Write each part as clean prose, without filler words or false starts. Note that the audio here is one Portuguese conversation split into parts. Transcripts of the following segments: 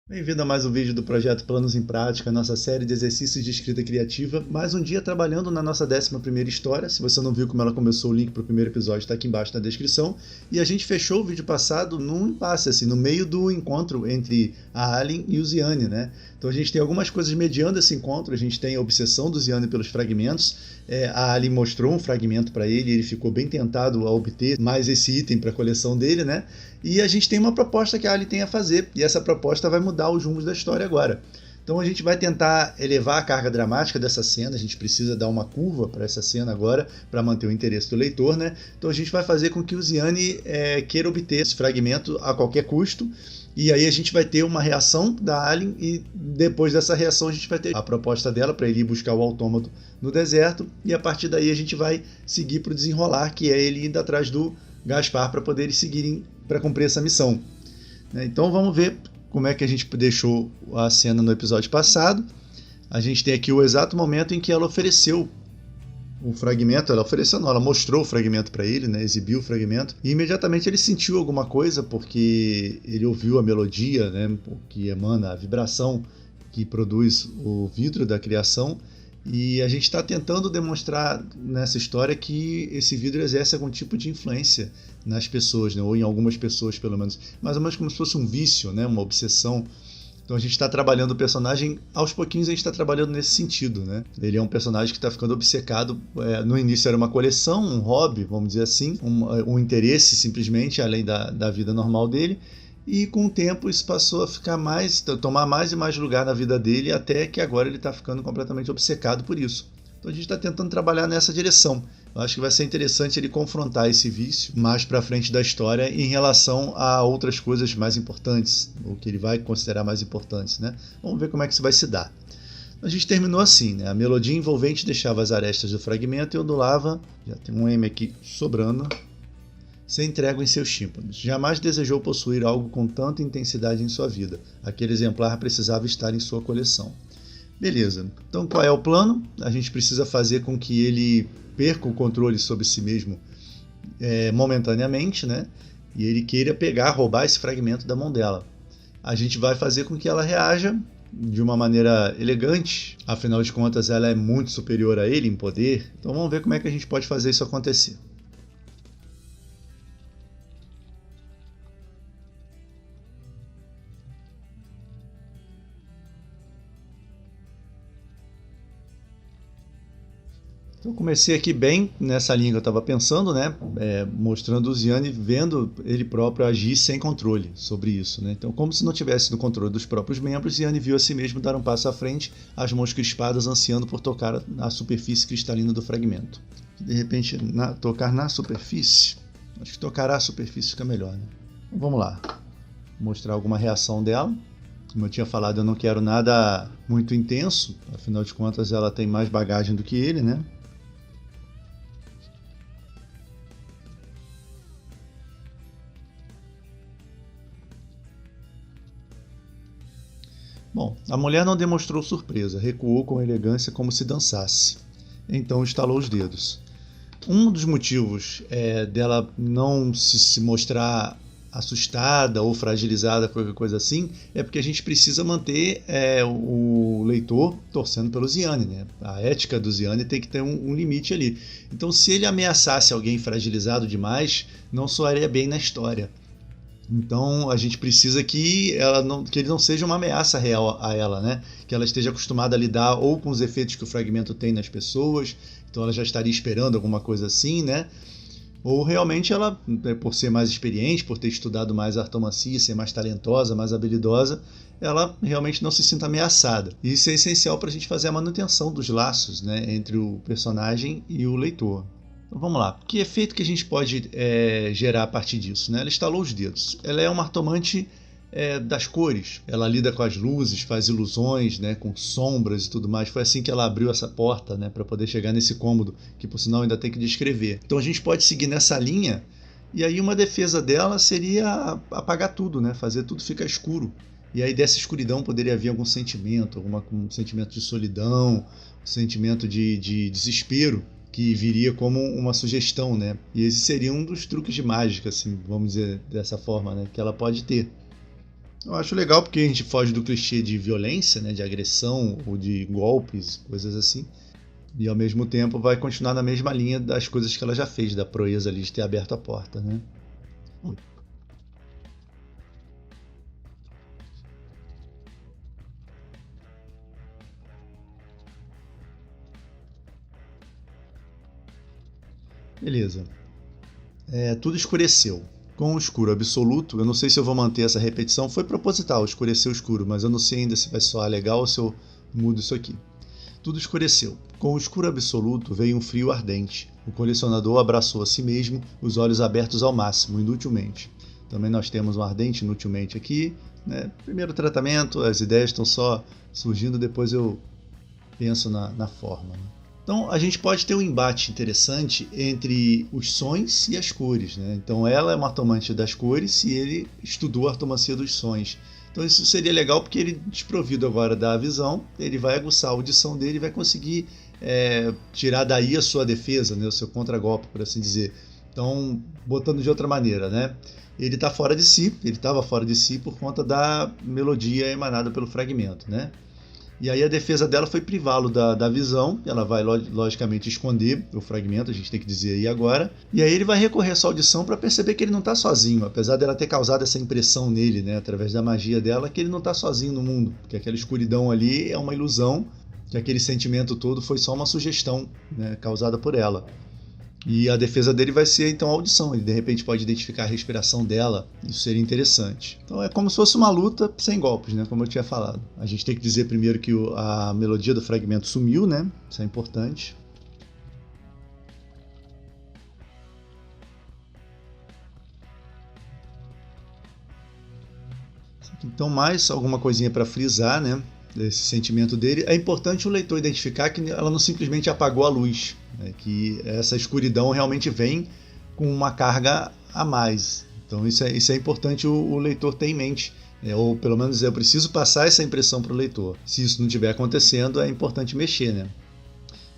Bem-vindo a mais um vídeo do projeto Planos em Prática, nossa série de exercícios de escrita criativa. Mais um dia trabalhando na nossa 11ª história. Se você não viu como ela começou, o link para o primeiro episódio está aqui embaixo na descrição. E a gente fechou o vídeo passado num impasse, assim, no meio do encontro entre a Alien e o Ziane, né? Então a gente tem algumas coisas mediando esse encontro. A gente tem a obsessão do Ziane pelos fragmentos. A Alien mostrou um fragmento para ele e ele ficou bem tentado a obter mais esse item para a coleção dele, né? E a gente tem uma proposta que a Alien tem a fazer, e essa proposta vai mudar os rumos da história agora. Então a gente vai tentar elevar a carga dramática dessa cena, a gente precisa dar uma curva para essa cena agora, para manter o interesse do leitor, né? Então a gente vai fazer com que o Ziane queira obter esse fragmento a qualquer custo, e aí a gente vai ter uma reação da Alien, e depois dessa reação a gente vai ter a proposta dela para ele ir buscar o autômato no deserto, e a partir daí a gente vai seguir para o desenrolar, que é ele indo atrás do Gaspar para poder seguirem para cumprir essa missão. Então vamos ver como é que a gente deixou a cena no episódio passado. A gente tem aqui o exato momento em que ela ofereceu o fragmento, ela mostrou o fragmento para ele, né, exibiu o fragmento, e imediatamente ele sentiu alguma coisa, porque ele ouviu a melodia, né, que emana a vibração que produz o vidro da criação. E a gente está tentando demonstrar nessa história que esse vidro exerce algum tipo de influência nas pessoas, né? Ou em algumas pessoas pelo menos, mais ou menos como se fosse um vício, né? Uma obsessão. Então a gente está trabalhando o personagem, aos pouquinhos a gente está trabalhando nesse sentido, né? Ele é um personagem que está ficando obcecado, no início era uma coleção, um hobby, vamos dizer assim, um interesse simplesmente, além da vida normal dele. E com o tempo isso passou a tomar mais e mais lugar na vida dele, até que agora ele está ficando completamente obcecado por isso. Então a gente está tentando trabalhar nessa direção. Eu acho que vai ser interessante ele confrontar esse vício mais para frente da história em relação a outras coisas mais importantes, ou que ele vai considerar mais importantes, né? Vamos ver como é que isso vai se dar. A gente terminou assim, né? A melodia envolvente deixava as arestas do fragmento e ondulava, já tem um M aqui sobrando, sem trégua em seus tímpanos. Jamais desejou possuir algo com tanta intensidade em sua vida. Aquele exemplar precisava estar em sua coleção. Beleza. Então qual é o plano? A gente precisa fazer com que ele perca o controle sobre si mesmo momentaneamente, né? E ele queira roubar esse fragmento da mão dela. A gente vai fazer com que ela reaja de uma maneira elegante. Afinal de contas, ela é muito superior a ele em poder. Então vamos ver como é que a gente pode fazer isso acontecer. Então, eu comecei aqui bem nessa linha que eu estava pensando, né? Mostrando o Ziane vendo ele próprio agir sem controle sobre isso, né? Então, como se não tivesse no controle dos próprios membros, Ziane viu a si mesmo dar um passo à frente, as mãos crispadas ansiando por tocar na superfície cristalina do fragmento. De repente, tocar na superfície? Acho que tocar a superfície fica melhor, né? Então, vamos lá. Vou mostrar alguma reação dela. Como eu tinha falado, eu não quero nada muito intenso, afinal de contas ela tem mais bagagem do que ele, né? Bom, a mulher não demonstrou surpresa, recuou com elegância como se dançasse. Então estalou os dedos. Um dos motivos dela não se mostrar assustada ou fragilizada, qualquer coisa assim, é porque a gente precisa manter o leitor torcendo pelo Ziane, né? A ética do Ziane tem que ter um limite ali. Então, se ele ameaçasse alguém fragilizado demais, não soaria bem na história. Então a gente precisa que ele não seja uma ameaça real a ela, né? Que ela esteja acostumada a lidar ou com os efeitos que o fragmento tem nas pessoas, então ela já estaria esperando alguma coisa assim, né? Ou realmente ela, por ser mais experiente, por ter estudado mais artomancia, ser mais talentosa, mais habilidosa, ela realmente não se sinta ameaçada. E isso é essencial para a gente fazer a manutenção dos laços, né, entre o personagem e o leitor. Então vamos lá. Que efeito que a gente pode gerar a partir disso, né? Ela estalou os dedos. Ela é uma artomante das cores. Ela lida com as luzes, faz ilusões, né, com sombras e tudo mais. Foi assim que ela abriu essa porta, né, para poder chegar nesse cômodo, que por sinal ainda tem que descrever. Então a gente pode seguir nessa linha, e aí uma defesa dela seria apagar tudo, né, fazer tudo ficar escuro. E aí dessa escuridão poderia vir algum sentimento, um sentimento de solidão, um sentimento de desespero, que viria como uma sugestão, né? E esse seria um dos truques de mágica, assim, vamos dizer dessa forma, né, que ela pode ter. Eu acho legal porque a gente foge do clichê de violência, né, de agressão ou de golpes, coisas assim. E ao mesmo tempo vai continuar na mesma linha das coisas que ela já fez, da proeza ali de ter aberto a porta, né? Beleza. Tudo escureceu. Com o escuro absoluto, eu não sei se eu vou manter essa repetição, foi proposital, escureceu o escuro, mas eu não sei ainda se vai soar legal ou se eu mudo isso aqui. Tudo escureceu. Com o escuro absoluto veio um frio ardente. O colecionador abraçou a si mesmo, os olhos abertos ao máximo, inutilmente. Também nós temos um ardente inutilmente aqui. Né? Primeiro tratamento, as ideias estão só surgindo, depois eu penso na forma. Né? Então a gente pode ter um embate interessante entre os sons e as cores. Né? Então ela é uma artomante das cores e ele estudou a artomancia dos sons. Então isso seria legal porque ele, desprovido agora da visão, ele vai aguçar a audição dele e vai conseguir tirar daí a sua defesa, né? O seu contragolpe, por assim dizer. Então, botando de outra maneira, né? Ele está fora de si, ele estava fora de si por conta da melodia emanada pelo fragmento, né? E aí a defesa dela foi privá-lo da visão, ela vai logicamente esconder o fragmento, a gente tem que dizer aí agora, e aí ele vai recorrer à sua audição para perceber que ele não está sozinho, apesar dela ter causado essa impressão nele, né, através da magia dela, que ele não está sozinho no mundo, que aquela escuridão ali é uma ilusão, que aquele sentimento todo foi só uma sugestão, né, causada por ela. E a defesa dele vai ser então a audição. Ele de repente pode identificar a respiração dela. Isso seria interessante. Então é como se fosse uma luta sem golpes, né? Como eu tinha falado. A gente tem que dizer primeiro que a melodia do fragmento sumiu, né? Isso é importante. Então mais alguma coisinha para frisar, né? Esse sentimento dele. É importante o leitor identificar que ela não simplesmente apagou a luz, né? Que essa escuridão realmente vem com uma carga a mais. Então isso é importante o leitor ter em mente. Ou pelo menos eu preciso passar essa impressão para o leitor. Se isso não estiver acontecendo, é importante mexer, né?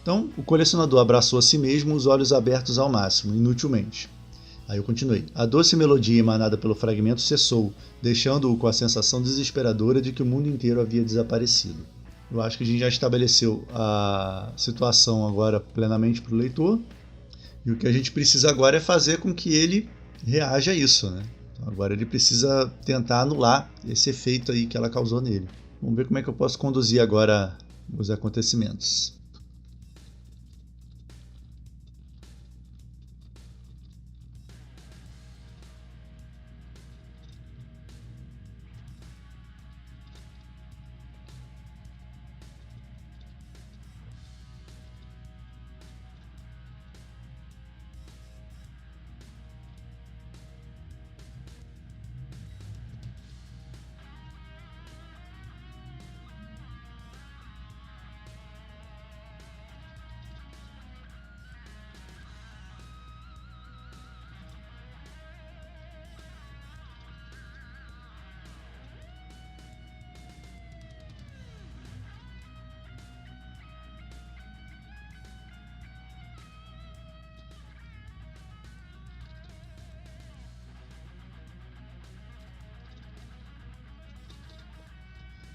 Então o colecionador abraçou a si mesmo, os olhos abertos ao máximo, inutilmente. Aí eu continuei. A doce melodia emanada pelo fragmento cessou, deixando-o com a sensação desesperadora de que o mundo inteiro havia desaparecido. Eu acho que a gente já estabeleceu a situação agora plenamente para o leitor, e o que a gente precisa agora é fazer com que ele reaja a isso, né? Então agora ele precisa tentar anular esse efeito aí que ela causou nele. Vamos ver como é que eu posso conduzir agora os acontecimentos.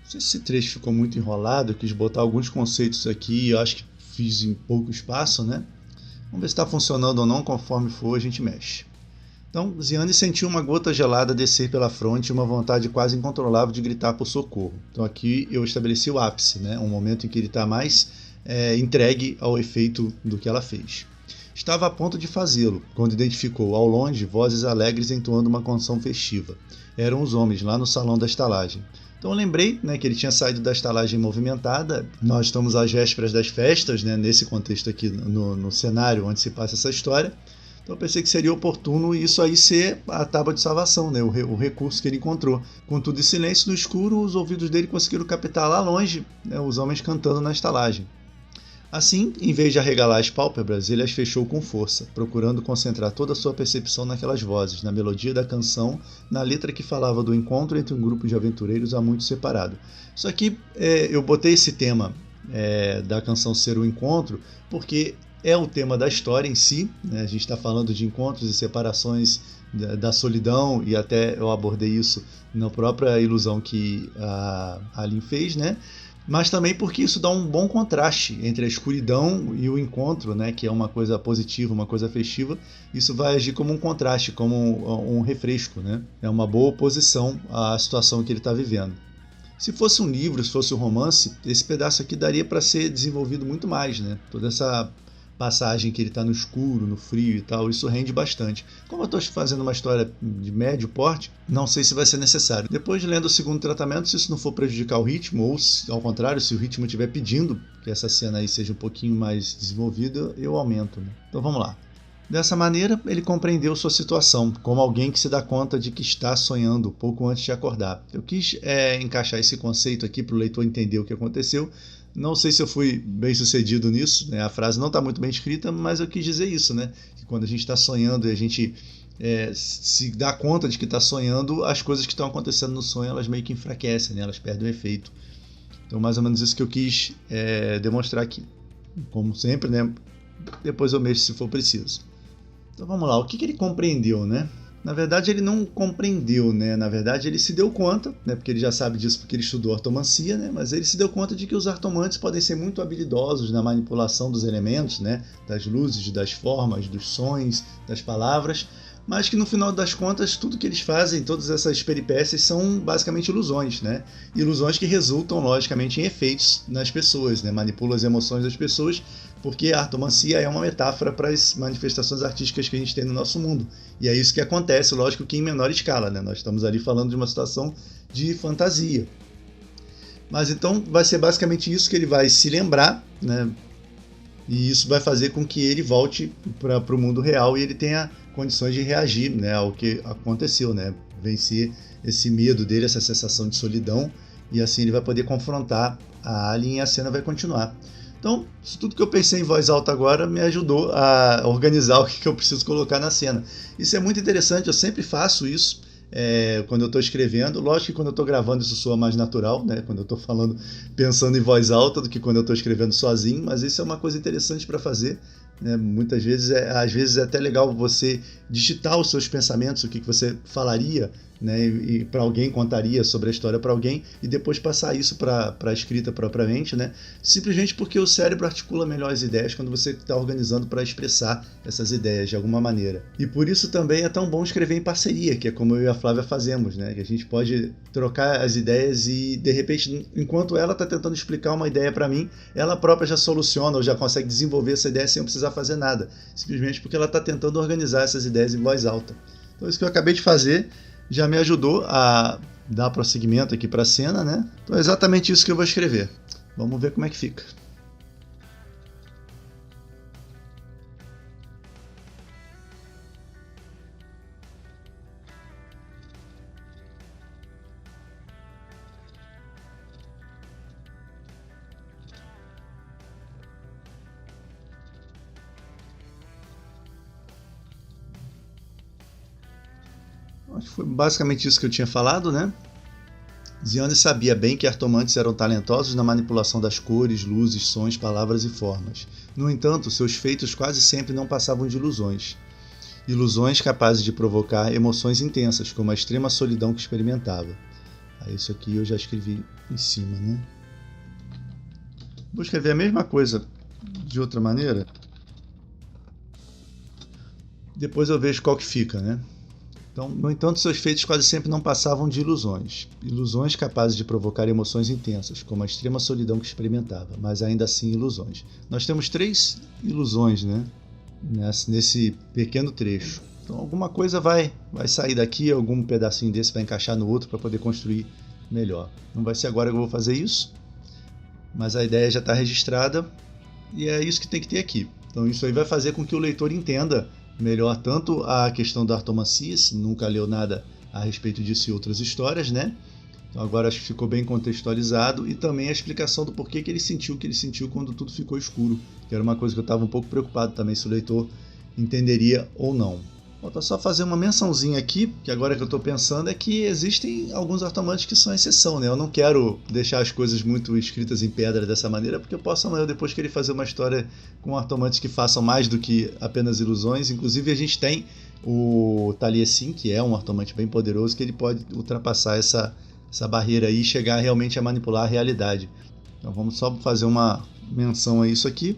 Não sei se esse trecho ficou muito enrolado, eu quis botar alguns conceitos aqui, eu acho que fiz em pouco espaço, né? Vamos ver se está funcionando ou não, conforme for a gente mexe. Então, Ziane sentiu uma gota gelada descer pela fronte e uma vontade quase incontrolável de gritar por socorro. Então aqui eu estabeleci o ápice, né? Um momento em que ele está mais entregue ao efeito do que ela fez. Estava a ponto de fazê-lo, quando identificou ao longe vozes alegres entoando uma canção festiva. Eram os homens lá no salão da estalagem. Então eu lembrei, né, que ele tinha saído da estalagem movimentada. Nós estamos às vésperas das festas, né, nesse contexto aqui no cenário onde se passa essa história. Então eu pensei que seria oportuno isso aí ser a tábua de salvação, né, o recurso que ele encontrou. Contudo, em silêncio, no escuro, os ouvidos dele conseguiram captar lá longe, né, os homens cantando na estalagem. Assim, em vez de arregalar as pálpebras, ele as fechou com força, procurando concentrar toda a sua percepção naquelas vozes, na melodia da canção, na letra que falava do encontro entre um grupo de aventureiros há muito separado. Só que eu botei esse tema da canção ser o encontro, porque é o tema da história em si, né? A gente está falando de encontros e separações da solidão, e até eu abordei isso na própria ilusão que a Aline fez, né? Mas também porque isso dá um bom contraste entre a escuridão e o encontro, né? Que é uma coisa positiva, uma coisa festiva. Isso vai agir como um contraste, como um refresco, né? É uma boa oposição à situação que ele está vivendo. Se fosse um livro, se fosse um romance, esse pedaço aqui daria para ser desenvolvido muito mais, né? Toda essa passagem que ele está no escuro, no frio e tal, isso rende bastante. Como eu estou fazendo uma história de médio porte, não sei se vai ser necessário. Depois de lendo o segundo tratamento, se isso não for prejudicar o ritmo, ou se, ao contrário, se o ritmo estiver pedindo que essa cena aí seja um pouquinho mais desenvolvida, eu aumento, né? Então vamos lá. Dessa maneira, ele compreendeu sua situação, como alguém que se dá conta de que está sonhando pouco antes de acordar. Eu quis encaixar esse conceito aqui para o leitor entender o que aconteceu. Não sei se eu fui bem sucedido nisso, né? A frase não está muito bem escrita, mas eu quis dizer isso, né? Que quando a gente está sonhando e a gente se dá conta de que está sonhando, as coisas que estão acontecendo no sonho, elas meio que enfraquecem, né? Elas perdem o efeito. Então, mais ou menos isso que eu quis demonstrar aqui. Como sempre, né? Depois eu mexo se for preciso. Então vamos lá, o que ele compreendeu, né? Na verdade ele não compreendeu, né? Na verdade ele se deu conta, né? Porque ele já sabe disso porque ele estudou artomancia, né? Mas ele se deu conta de que os artomantes podem ser muito habilidosos na manipulação dos elementos, né? Das luzes, das formas, dos sons, das palavras, mas que no final das contas tudo que eles fazem, todas essas peripécias são basicamente ilusões, né? Ilusões que resultam logicamente em efeitos nas pessoas, né? Manipulam as emoções das pessoas, porque a artomancia é uma metáfora para as manifestações artísticas que a gente tem no nosso mundo. E é isso que acontece, lógico que em menor escala, né? Nós estamos ali falando de uma situação de fantasia. Mas então vai ser basicamente isso que ele vai se lembrar, né? E isso vai fazer com que ele volte para o mundo real e ele tenha condições de reagir, né, ao que aconteceu, né? Vencer esse medo dele, essa sensação de solidão, e assim ele vai poder confrontar a Alien e a cena vai continuar. Então, isso tudo que eu pensei em voz alta agora me ajudou a organizar o que eu preciso colocar na cena. Isso é muito interessante, eu sempre faço isso quando eu estou escrevendo. Lógico que quando eu estou gravando isso soa mais natural, né? Quando eu estou falando, pensando em voz alta do que quando eu estou escrevendo sozinho, mas isso é uma coisa interessante para fazer. Muitas vezes, às vezes é até legal você digitar os seus pensamentos, o que você falaria, né, e para alguém, contaria sobre a história para alguém, e depois passar isso para a escrita propriamente, né, simplesmente porque o cérebro articula melhor as ideias quando você está organizando para expressar essas ideias de alguma maneira. E por isso também é tão bom escrever em parceria, que é como eu e a Flávia fazemos, né, que a gente pode trocar as ideias e de repente, enquanto ela está tentando explicar uma ideia para mim, ela própria já soluciona ou já consegue desenvolver essa ideia sem eu precisar fazer nada, simplesmente porque ela está tentando organizar essas ideias em voz alta. Então isso que eu acabei de fazer já me ajudou a dar prosseguimento aqui para a cena, né? Então é exatamente isso que eu vou escrever. Vamos ver como é que fica. Acho que foi basicamente isso que eu tinha falado, né? Ziane sabia bem que artomantes eram talentosos na manipulação das cores, luzes, sons, palavras e formas. No entanto, seus feitos quase sempre não passavam de ilusões. Ilusões capazes de provocar emoções intensas, como a extrema solidão que experimentava. Isso aqui eu já escrevi em cima, né? Vou escrever a mesma coisa de outra maneira. Depois eu vejo qual que fica, né? Então, no entanto, seus feitos quase sempre não passavam de ilusões. Ilusões capazes de provocar emoções intensas, como a extrema solidão que experimentava, mas ainda assim ilusões. Nós temos 3 ilusões, né? Nesse pequeno trecho. Então, alguma coisa vai sair daqui, algum pedacinho desse vai encaixar no outro para poder construir melhor. Não vai ser agora que eu vou fazer isso, mas a ideia já está registrada e é isso que tem que ter aqui. Então, isso aí vai fazer com que o leitor entenda melhor tanto a questão da artomancia, se nunca leu nada a respeito disso e outras histórias, né? Então agora acho que ficou bem contextualizado, e também a explicação do porquê que ele sentiu o que ele sentiu quando tudo ficou escuro, que era uma coisa que eu estava um pouco preocupado também se o leitor entenderia ou não. Falta só fazer uma mençãozinha aqui, que agora que eu estou pensando é que existem alguns artomantes que são exceção, né? Eu não quero deixar as coisas muito escritas em pedra dessa maneira, porque eu posso amanhã depois querer fazer uma história com artomantes que façam mais do que apenas ilusões. Inclusive a gente tem o Taliesin, que é um artomante bem poderoso, que ele pode ultrapassar essa barreira aí e chegar realmente a manipular a realidade. Então vamos só fazer uma menção a isso aqui.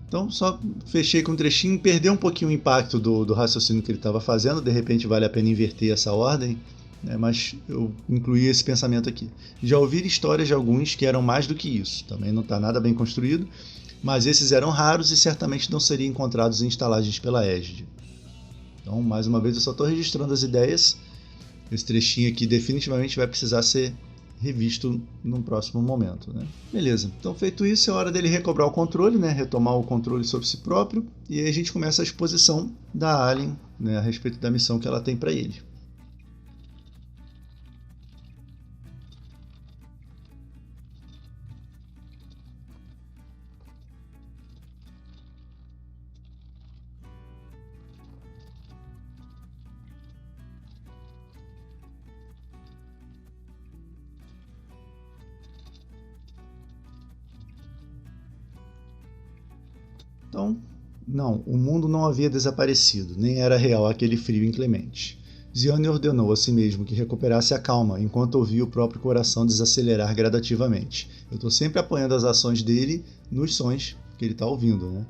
Então só fechei com um trechinho, perdeu um pouquinho o impacto do raciocínio que ele estava fazendo, de repente vale a pena inverter essa ordem, né? Mas eu incluí esse pensamento aqui. Já ouvi histórias de alguns que eram mais do que isso, também não está nada bem construído, mas esses eram raros e certamente não seriam encontrados em estalagens pela Égide. Então, mais uma vez, eu só estou registrando as ideias, esse trechinho aqui definitivamente vai precisar ser revisto num próximo momento, né? Beleza, então feito isso é hora dele recobrar o controle, né? Retomar o controle sobre si próprio, e aí a gente começa a exposição da Alien, né? A respeito da missão que ela tem para ele. Então, não, o mundo não havia desaparecido, nem era real aquele frio inclemente. Ziane ordenou a si mesmo que recuperasse a calma enquanto ouvia o próprio coração desacelerar gradativamente. Eu estou sempre apoiando as ações dele nos sons que ele está ouvindo, né?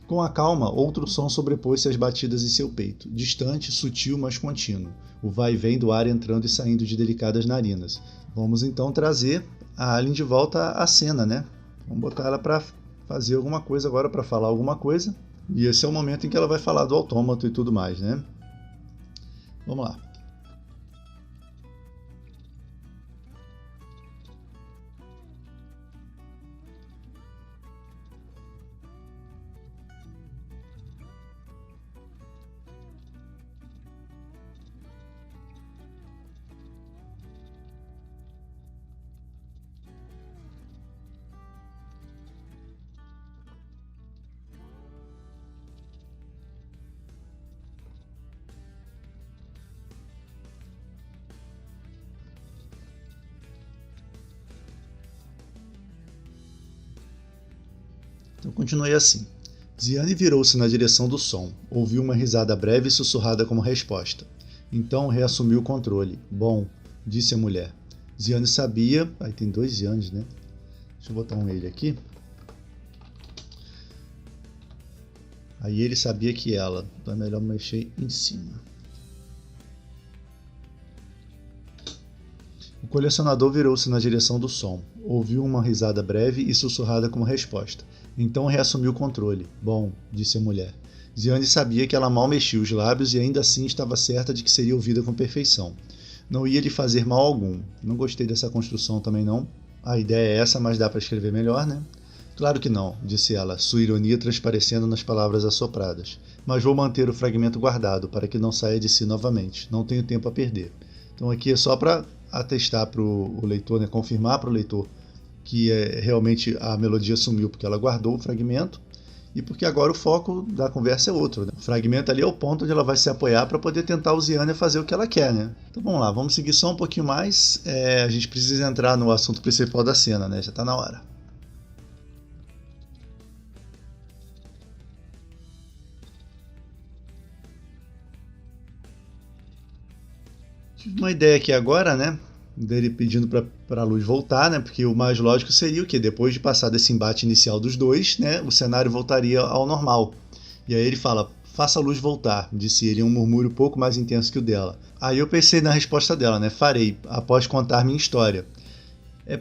Com a calma, outro som sobrepôs-se às batidas em seu peito, distante, sutil, mas contínuo, o vai e vem do ar entrando e saindo de delicadas narinas. Vamos então trazer a Alien de volta à cena, né? Vamos botar ela para fazer alguma coisa agora, para falar alguma coisa. E esse é o momento em que ela vai falar do autômato e tudo mais, né? Vamos lá. Então continuei assim. Ziane virou-se na direção do som. Ouviu uma risada breve e sussurrada como resposta. Então reassumiu o controle. Bom, disse a mulher. Ziane sabia... Aí tem 2 Zianes, né? Deixa eu botar um ele aqui. Aí ele sabia que ela. Então é melhor mexer em cima. O colecionador virou-se na direção do som. Ouviu uma risada breve e sussurrada como resposta. Então reassumiu o controle. Bom, disse a mulher. Ziane sabia que ela mal mexia os lábios e ainda assim estava certa de que seria ouvida com perfeição. Não ia lhe fazer mal algum. Não gostei dessa construção também não. A ideia é essa, mas dá para escrever melhor, né? Claro que não, disse ela, sua ironia transparecendo nas palavras assopradas. Mas vou manter o fragmento guardado, para que não saia de si novamente. Não tenho tempo a perder. Então aqui é só para atestar para o leitor, né? Confirmar para o leitor que realmente a melodia sumiu, porque ela guardou o fragmento e porque agora o foco da conversa é outro, né? O fragmento ali é o ponto onde ela vai se apoiar para poder tentar o Ziane fazer o que ela quer, né? Então vamos lá, vamos seguir só um pouquinho mais. A gente precisa entrar no assunto principal da cena, né? Já está na hora. Tive uma ideia aqui agora, né? Dele pedindo para a luz voltar, né? Porque o mais lógico seria o que depois de passar desse embate inicial dos dois, né? O cenário voltaria ao normal. E aí ele fala: "Faça a luz voltar", disse ele em um murmúrio pouco mais intenso que o dela. Aí eu pensei na resposta dela, né? "Farei, após contar minha história".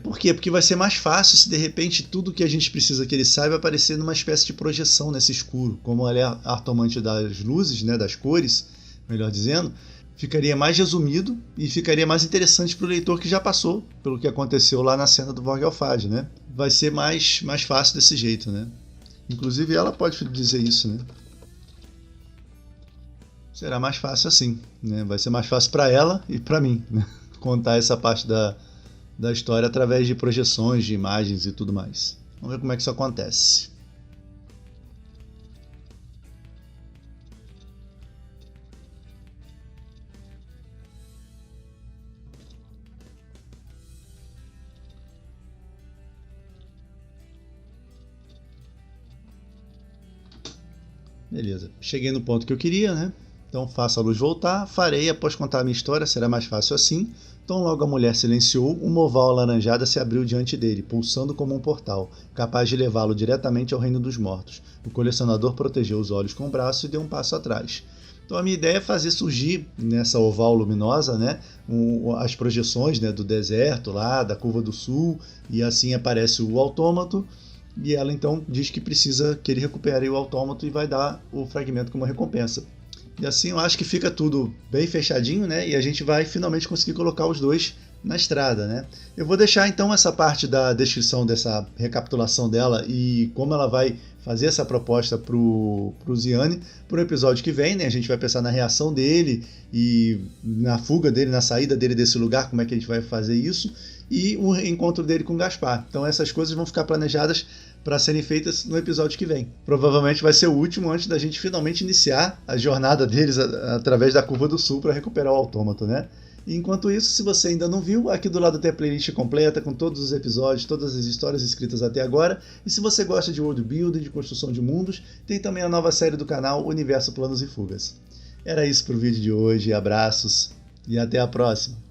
Por quê? Porque vai ser mais fácil se de repente tudo que a gente precisa que ele saiba aparecer numa espécie de projeção nesse escuro, como ela é artomante das luzes, né? Das cores, melhor dizendo. Ficaria mais resumido e ficaria mais interessante para o leitor que já passou pelo que aconteceu lá na cena do Vorgelfad, né? Vai ser mais fácil desse jeito, né? Inclusive ela pode dizer isso, né? Será mais fácil assim, né? Vai ser mais fácil para ela e para mim, né? Contar essa parte da história através de projeções, de imagens e tudo mais. Vamos ver como é que isso acontece. Beleza, cheguei no ponto que eu queria, né? Então faço a luz voltar, farei após contar a minha história, será mais fácil assim. Então logo a mulher silenciou, uma oval alaranjada se abriu diante dele, pulsando como um portal, capaz de levá-lo diretamente ao reino dos mortos. O colecionador protegeu os olhos com o braço e deu um passo atrás. Então a minha ideia é fazer surgir nessa oval luminosa, né, as projeções, né, do deserto lá, da curva do sul, e assim aparece o autômato. E ela então diz que ele recupere o autômato e vai dar o fragmento como recompensa. E assim eu acho que fica tudo bem fechadinho, né? E a gente vai finalmente conseguir colocar os dois na estrada, né? Eu vou deixar então essa parte da descrição dessa recapitulação dela e como ela vai fazer essa proposta pro Ziane pro episódio que vem, né? A gente vai pensar na reação dele e na fuga dele, na saída dele desse lugar, como é que a gente vai fazer isso, e o encontro dele com o Gaspar. Então essas coisas vão ficar planejadas para serem feitas no episódio que vem. Provavelmente vai ser o último antes da gente finalmente iniciar a jornada deles através da Curva do Sul para recuperar o autômato, né? E enquanto isso, se você ainda não viu, aqui do lado tem a playlist completa com todos os episódios, todas as histórias escritas até agora. E se você gosta de world building, de construção de mundos, tem também a nova série do canal Universo Planos e Fugas. Era isso pro vídeo de hoje, abraços e até a próxima!